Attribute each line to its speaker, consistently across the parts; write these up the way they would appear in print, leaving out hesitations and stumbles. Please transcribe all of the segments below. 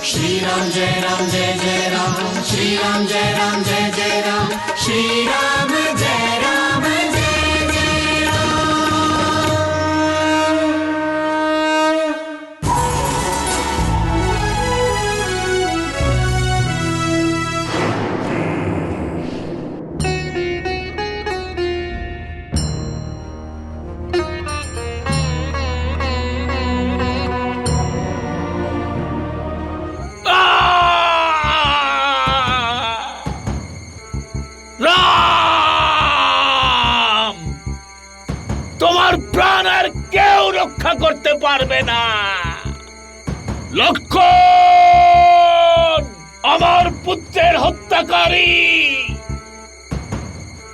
Speaker 1: Shri Ram Jai Ram Jai Jai Ram, Shri Ram Jai Ram Jai Jai Ram, Shri Ram Jai Ram Jai Jai Ram.
Speaker 2: রক্ষা করতে পারবে না। লক্ষণ, আমার পুত্রের হত্যাকারী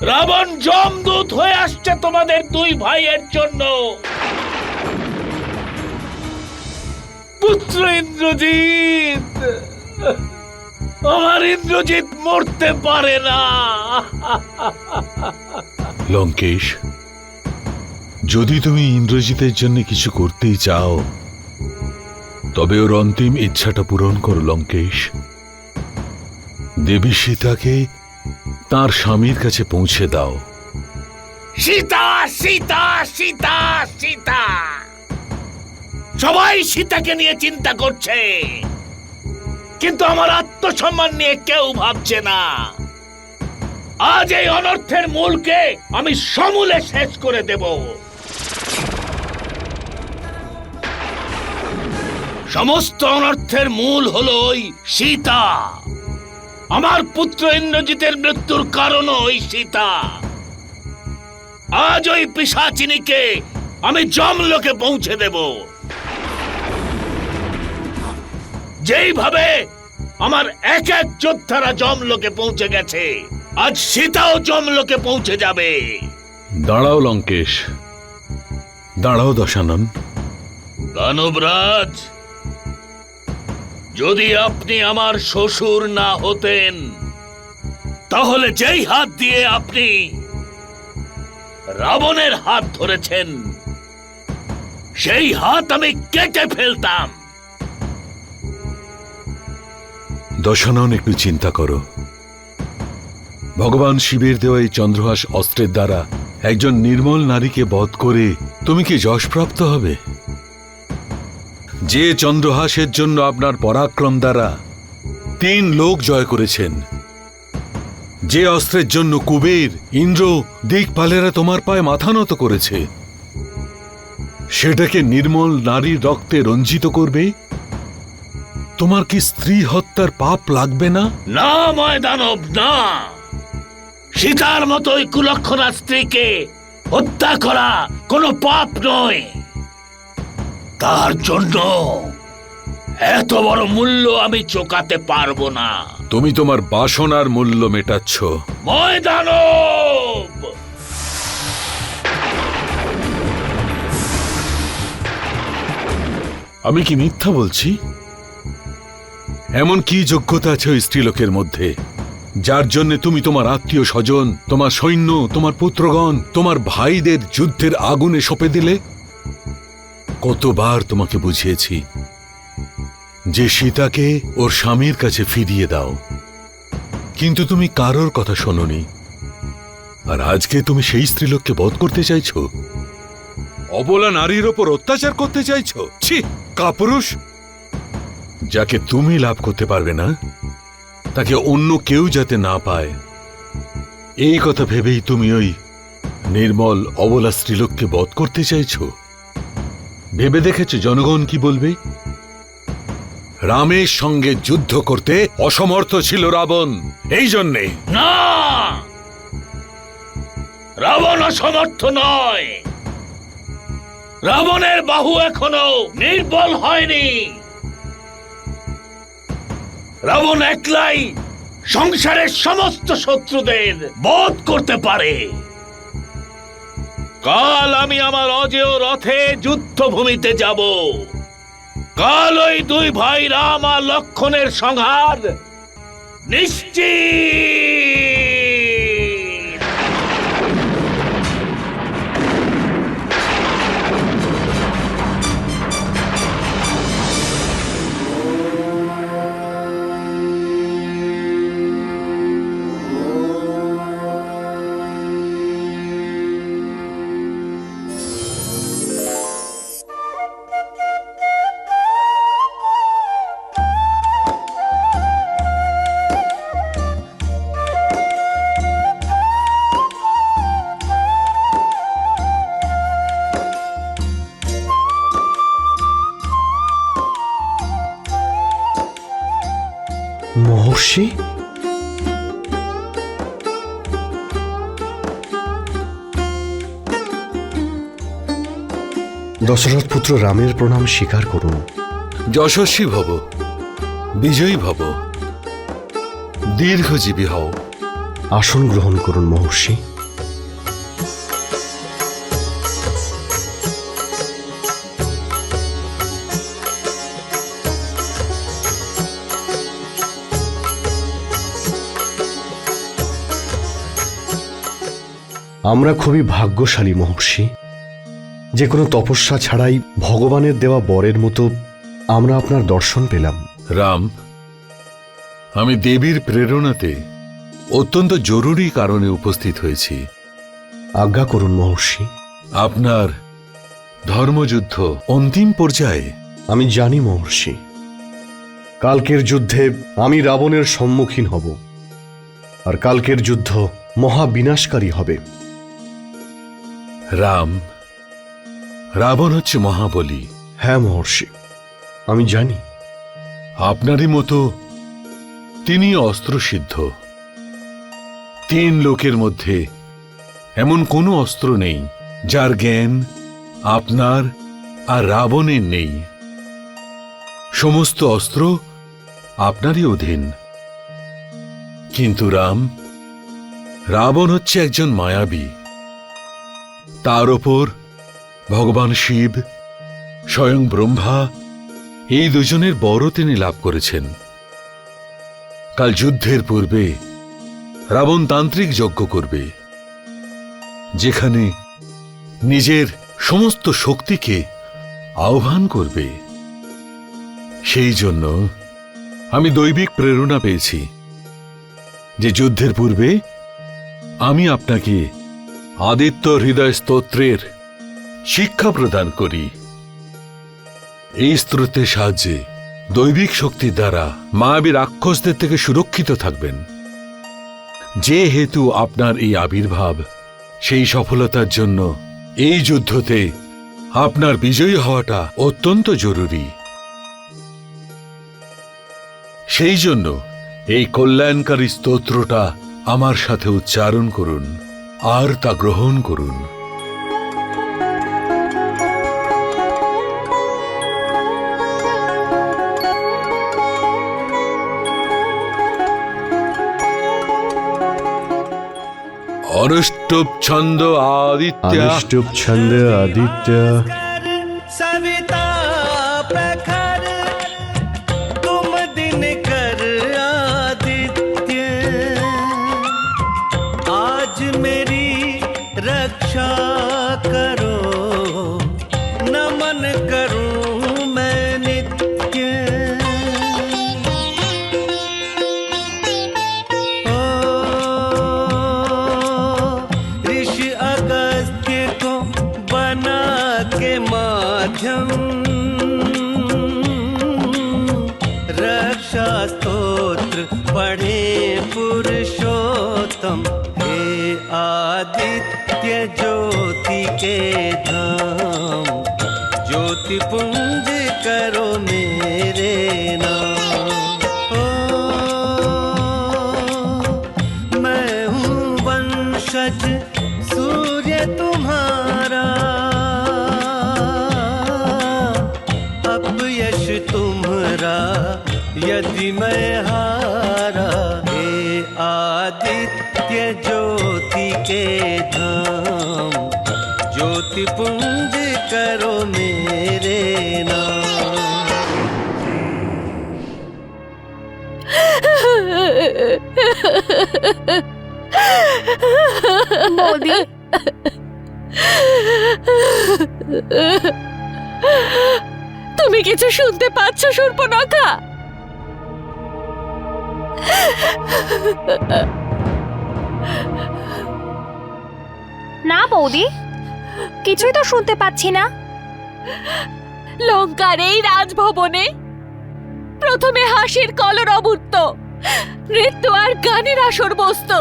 Speaker 2: রাবণ যমদূত হয়ে আসছে তোমাদের দুই ভাইয়ের জন্য। পুত্র ইন্দ্রজিৎ, আমার ইন্দ্রজিৎ মরতে পারে না।
Speaker 3: লঙ্কেশ, যদি তুমি ইন্দ্রজিতের জন্য কিছু করতেই চাও তবে ওর অন্তিম ইচ্ছাটা পূরণ করো লঙ্কেশ। দেবী সীতাকে তার স্বামীর কাছে পৌঁছে দাও।
Speaker 2: সীতা সীতা সীতা সীতা, সবাই সীতাকে নিয়ে চিন্তা করছে, কিন্তু আমার আত্মসম্মান নিয়ে কেউ ভাবছে না। আজ এই অনর্থের মূলকে আমি সমূলে শেষ করে দেব। সমস্ত অনর্থের মূল হলো ওই সীতা। আমার পুত্র ইন্দ্রজিতের মৃত্যুর কারণ ওই সীতা। আজ ওই পিশাচিনীকে আমি যমলোকে পৌঁছে দেব। যেইভাবে আমার এক এক যোদ্ধারা যমলোকে পৌঁছে গেছে, আজ সীতাও যমলোকে পৌঁছে যাবে।
Speaker 3: দাঁড়াও লঙ্কেশ, দাঁড়াও দশানন।
Speaker 2: দানবরাজ, যদি আপনি আমার শ্বশুর না হতেন তাহলে যেই হাত দিয়ে আপনি রাবণের হাত ধরেছেন সেই হাত আমি কেটে ফেলতাম।
Speaker 3: দশানন, একটু চিন্তা করো। ভগবান শিবের দেওয়া এই চন্দ্রহাস অস্ত্রের দ্বারা একজন নির্মল নারীকে বধ করে তুমি কি যশপ্রাপ্ত হবে? যে চন্দ্রহাসের জন্য আপনার পরাক্রম দ্বারা 3 লোক জয় করেছেন, যে অস্ত্রের জন্য কুবের, ইন্দ্র, দিকপালেরা তোমার পায়ে মাথা নত করেছে, সেটাকে নির্মল নারীর রক্তে রঞ্জিত করবে? তোমার কি স্ত্রী হত্যার পাপ লাগবে না?
Speaker 2: না ময়দানব, না। সীতার মতোই কুলক্ষণা স্ত্রীকে হত্যা করা কোনো পাপ নয়। তার জন্য এত বড় মূল্য আমি চোকাতে পারবো না।
Speaker 3: তুমি তোমার বাসনার মূল্য মেটাচ্ছ।
Speaker 2: ময়দানব,
Speaker 3: আমি কি মিথ্যা বলছি? এমন কি যোগ্যতা আছে ওই স্ত্রীলোকের মধ্যে যার জন্য তুমি তোমার আত্মীয় স্বজন, তোমার সৈন্য, তোমার পুত্রগণ, তোমার ভাইদের যুদ্ধের আগুনে সঁপে দিলে? কতবার তোমাকে বুঝিয়েছি যে সীতাকে ওর স্বামীর কাছে ফিরিয়ে দাও, কিন্তু তুমি কারোর কথা শোনোনি। আর আজকে তুমি সেই স্ত্রীলোককে বধ করতে চাইছো, অবলা নারীর ওপর অত্যাচার করতে চাইছো। ছি, কাপুরুষ! যাকে তুমি লাভ করতে পারবে না তাকে অন্য কেউ যাতে না পায়, এই কথা ভেবেই তুমি ওই নির্মল অবলা স্ত্রীলোককে বধ করতে চাইছো। ভেবে দেখেছো জনগণ কি বলবে? রামের সঙ্গে যুদ্ধ করতে অসমর্থ ছিল রাবণ, এই জন্যে।
Speaker 2: না, রাবণ অসমর্থ নয়। রাবণের বাহু এখনো নির্বল হয়নি। রাবণ একলাই সংসারের সমস্ত শত্রুদের বধ করতে পারে। কাল আমি আমার অজেয় রথে যুদ্ধভূমিতে যাব। কাল ওই দুই ভাই রাম আর লক্ষ্মণের সংহার নিশ্চিত।
Speaker 4: মহর্ষি, দশরথ পুত্র রামের প্রণাম স্বীকার করুন।
Speaker 3: যশস্বী ভব, বিজয়ী ভব, দীর্ঘজীবী হও।
Speaker 4: আসন গ্রহণ করুন মহর্ষি। আমরা খুবই ভাগ্যশালী মহর্ষি, যে কোনো তপস্যা ছাড়াই ভগবানের দেওয়া বরের মতো আমরা আপনার দর্শন পেলাম।
Speaker 3: রাম, আমি দেবীর প্রেরণাতে অত্যন্ত জরুরি কারণে উপস্থিত হয়েছি।
Speaker 4: আজ্ঞা করুন মহর্ষি।
Speaker 3: আপনার ধর্মযুদ্ধ অন্তিম পর্যায়ে।
Speaker 4: আমি জানি মহর্ষি, কালকের যুদ্ধে আমি রাবণের সম্মুখীন হব, আর কালকের যুদ্ধ মহাবিনাশকারী হবে।
Speaker 3: রাম, রাবণ হচ্ছে মহাবলী।
Speaker 4: হ্যাঁ মহর্ষি, আমি জানি।
Speaker 3: আপনারই মতো তিনি অস্ত্রসিদ্ধ। 3 লোকের মধ্যে এমন কোনো অস্ত্র নেই যার জ্ঞান আপনার আর রাবণের নেই। সমস্ত অস্ত্র আপনারই অধীন। কিন্তু রাবণ হচ্ছে একজন মায়াবী। তার ওপর ভগবান শিব, স্বয়ং ব্রহ্মা, এই দুজনের বরও তিনি লাভ করেছেন। কাল যুদ্ধের পূর্বে রাবণ তান্ত্রিক যজ্ঞ করবে, যেখানে নিজের সমস্ত শক্তিকে আহ্বান করবে। সেই জন্য আমি দৈবিক প্রেরণা পেয়েছি যে যুদ্ধের পূর্বে আমি আপনাকে আদিত্য হৃদয় স্তোত্রের শিক্ষা প্রদান করি। এই স্তোত্রের সাহায্যে দৈবিক শক্তির দ্বারা মায়াবী রাক্ষসদের থেকে সুরক্ষিত থাকবেন। যে হেতু আপনার এই আবির্ভাব, সেই সফলতার জন্য এই যুদ্ধতে আপনার বিজয়ী হওয়াটা অত্যন্ত জরুরি। সেই জন্য এই কল্যাণকারী স্তোত্রটা আমার সাথে উচ্চারণ করুন আর তা গ্রহণ করুন। अनुष्टुप छंद आदित्य
Speaker 4: अनुष्टुप छंद आदित्य
Speaker 1: सविता
Speaker 5: रक्षा स्तोत्र पढ़े पुरुषोत्तम। हे आदित्य ज्योति के धाम, ज्योति पुंज करो मेरे नाम। मैं हूँ वंशज सूर्य तुम्हारा, अपयश तुम्हारा यदि मैं हारा। हे आदित्य ज्योति के धाम, ज्योति पुंज करो मेरे नाम।
Speaker 6: মোদি, তুমি কিছু শুনতে পাচ্ছ শূর্পণখা?
Speaker 7: না বৌদি, কিছুই তো শুনতে পাচ্ছি না।
Speaker 6: লঙ্কার এই রাজভবনে প্রথমে হাসির কলরব উঠত, নৃত্য আর গানের আসর বসত,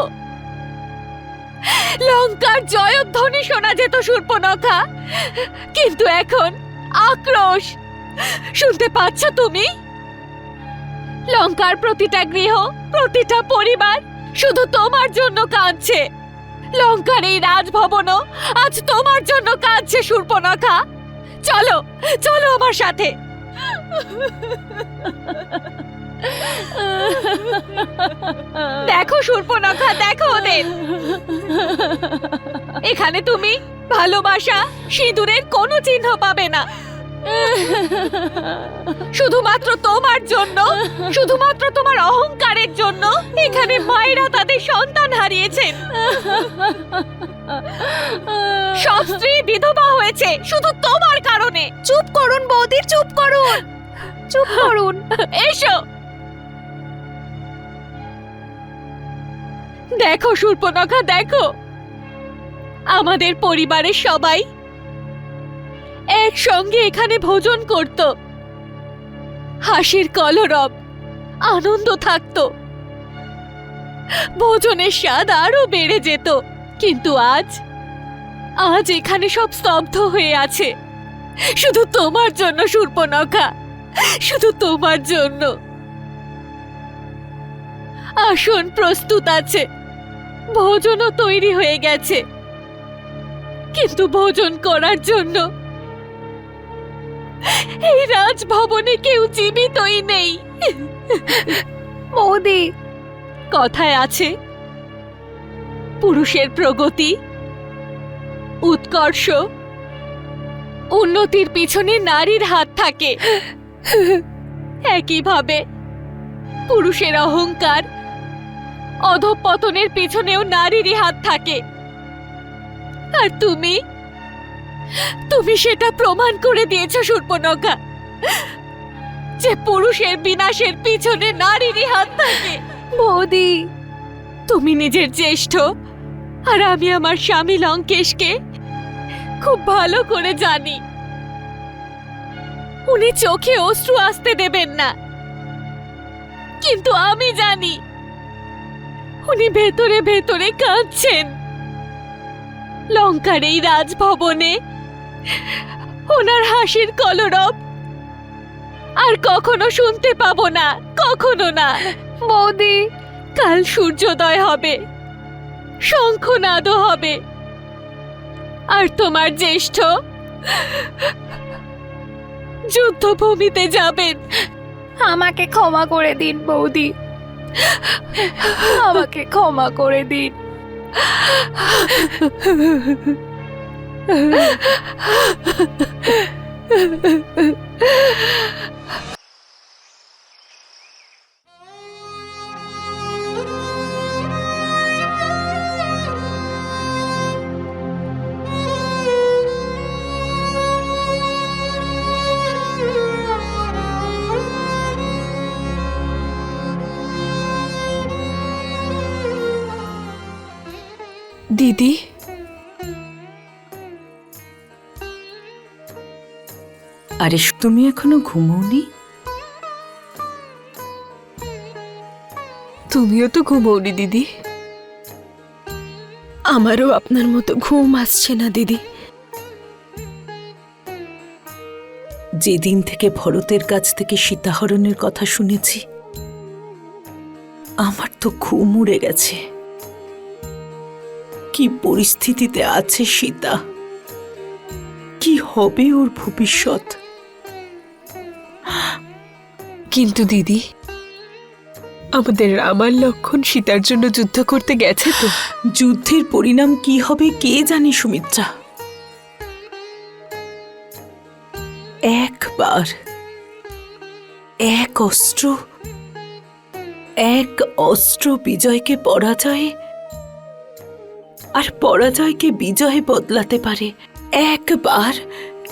Speaker 6: লঙ্কার জয়ধ্বনি শোনা যেত শূর্পণখা। কিন্তু এখন আক্রোশ শুনতে পাচ্ছ তুমি? লঙ্কার প্রতিটা গৃহ, প্রতিটা পরিবার শুধু তোমার জন্য কাঁদছে। লঙ্কার এই রাজভবনও আজ তোমার জন্য কাঁদছে শূর্পণখা। চলো চলো আমার সাথে। দেখো শূর্পণখা, দেখো ওদের। এখানে তুমি ভালোবাসা, সিঁদুরের কোনো চিহ্ন পাবে না। শুধুমাত্র তোমার জন্য, শুধুমাত্র তোমার অহংকারের জন্য এখানে মায়েরা তাদের সন্তান হারিয়েছেন। সব স্ত্রী বিধবা হয়েছে শুধু তোমার কারণে।
Speaker 7: চুপ করুন বৌদি, চুপ করুন, চুপ করুন।
Speaker 6: এসো। দেখো শূর্পণখা, দেখো আমাদের পরিবারের সবাই একসঙ্গে এখানে ভোজন করত, হাসির কলরব, আনন্দ থাকত, ভোজনের স্বাদ আরো বেড়ে যেত। কিন্তু আজ আজ এখানে সব স্তব্ধ হয়ে আছে শুধু তোমার জন্য শূর্পণখা, শুধু তোমার জন্য। আসন প্রস্তুত আছে, ভোজনও তৈরি হয়ে গেছে, কিন্তু ভোজন করার জন্য এই রাজভবনে কেউ জীবিতই নেই।
Speaker 7: বৌদি,
Speaker 6: কথায় আছে পুরুষের প্রগতি, উৎকর্ষ, উন্নতির পিছনে নারীর হাত থাকে। একইভাবে পুরুষের অহংকার, অধঃপতনের পিছনেও নারীরই হাত থাকে। আর তুমি তুমি সেটা প্রমাণ করে দিয়েছ শূর্পণখা, যে পুরুষের বিনাশের পিছনে নারীরই হাত থাকে।
Speaker 7: বৌদি,
Speaker 6: তুমি নিজের জ্যেষ্ঠ আর আমি আমার স্বামী লঙ্কেশকে খুব ভালো করে জানি। উনি চোখে অশ্রু আসতে দেবেন না, কিন্তু আমি জানি উনি ভেতরে ভেতরে কাঁদছেন। লঙ্কার এই রাজভবনে ওনার হাসির কলরব আর কখনো শুনতে পাবো না, কখনো না।
Speaker 7: বৌদি,
Speaker 6: কাল সূর্যোদয় হবে, শঙ্খনাদও হবে, আর তোমার জ্যেষ্ঠ যুদ্ধভূমিতে যাবেন।
Speaker 7: আমাকে ক্ষমা করে দিন বৌদি, আমাকে ক্ষমা করে দিন।
Speaker 6: দিদি,
Speaker 8: আরে তুমি এখনো ঘুমোওনি? তুমিও তো ঘুমোওনি দিদি। আমারও আপনার মতো ঘুম আসছে না দিদি।
Speaker 9: যেদিন থেকে ভরতের কাছ থেকে সীতাহরণের কথা শুনেছি, আমার তো ঘুম উড়ে গেছে। কি পরিস্থিতিতে আছে সীতা, কি হবে ওর ভবিষ্যৎ?
Speaker 8: কিন্তু দিদি, আমাদের রাম আর লক্ষণ সীতার জন্য যুদ্ধ করতে গেছে তো।
Speaker 9: যুদ্ধের পরিণাম কি হবে কে জানে সুমিত্রা। একবার এক অস্ত্র বিজয়কে পরাজয়ে আর পরাজয়কে বিজয়ে বদলাতে পারে। একবার,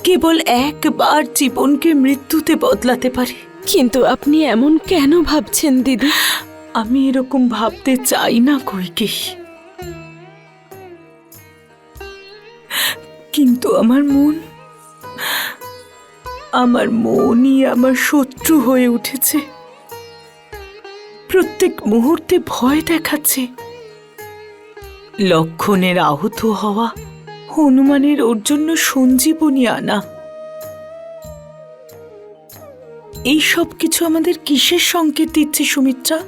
Speaker 9: কেবল একবার জীবনকে মৃত্যুতে বদলাতে পারে।
Speaker 8: কিন্তু আপনি এমন কেন ভাবছেন দিদি?
Speaker 9: আমি এরকম ভাবতে চাই না কইকেয়ী, কিন্তু আমার মনই আমার শত্রু হয়ে উঠেছে। প্রত্যেক মুহূর্তে ভয় দেখাচ্ছে। লক্ষণের আহত হওয়া, হনুমানের ওর জন্য সঞ্জীবনী আনা, এই সব কিছু আমাদের কিসের সংকেত দিচ্ছে সুমিত্রা?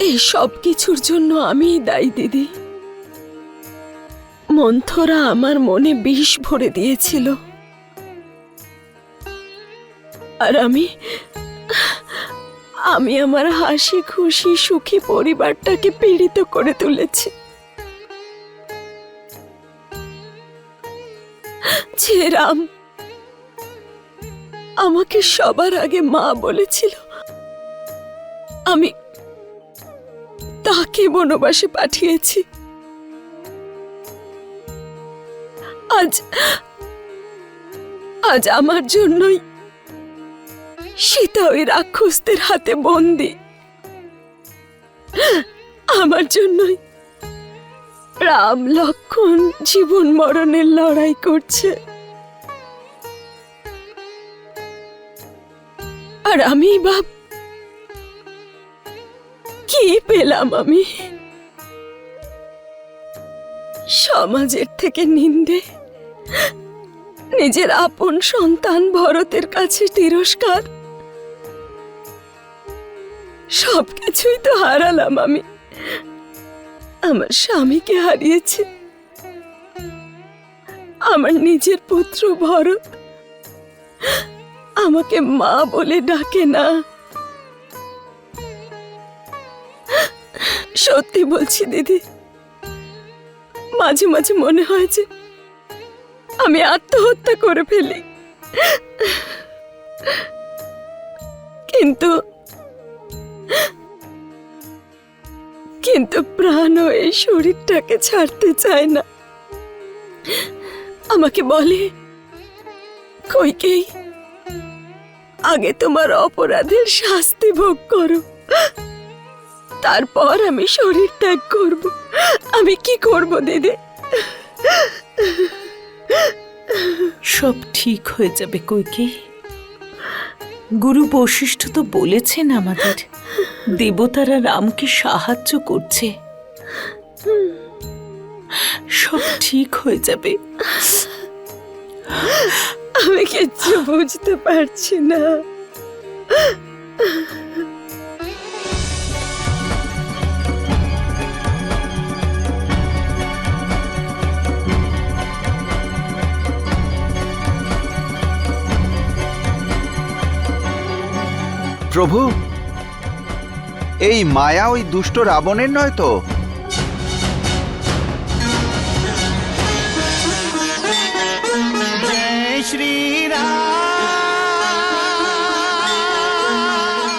Speaker 8: এই সব কিছুর জন্য আমিই দায়ী দিদি। মন্থরা আমার মনে বিষ ভরে দিয়েছিল, আর আমি আমার হাসি খুশি সুখী পরিবারটাকে পীড়িত করে তুলেছি। যে রাম আমাকে সবার আগে মা বলেছিল, আমি তাকে বনবাসে পাঠিয়েছি। আজ আমার জন্যই সীতা ওই রাক্ষসদের হাতে বন্দী। আমার জন্যই রাম লক্ষণ জীবন মরণের লড়াই করছে, আর আমি বাপ কি পেলাম? আমি সমাজের থেকে নিন্দে, নিজের আপন সন্তান ভরতের কাছে তিরস্কার, সবকিছুই তো হারালাম আমি। আমার স্বামীকে হারিয়েছি, আমার নিজের পুত্র ভরত আমাকে মা বলে ডাকে না। সত্যি বলছি দিদি, মাঝে মাঝে মনে হয় যে আমি আত্মহত্যা করে ফেলি, কিন্তু প্রাণও এই শরীরটাকে ছাড়তে চায় না। আমাকে বলে, কইকেই আগে তোমার অপরাধের শাস্তি ভোগ করো, তারপর আমি শরীর ত্যাগ করব। আমি কি করব দিদি?
Speaker 9: সব ঠিক হয়ে যাবে কইকেয়ী। গুরু বশিষ্ঠ তো বলেছেন আমাদের, দেবতারা রামকে সাহায্য করছে। সব ঠিক হয়ে যাবে।
Speaker 8: আমি কিচ্ছু বুঝতে পারছি না।
Speaker 10: প্রভু, এই মায়া ওই দুষ্ট রাবণের নয় তো?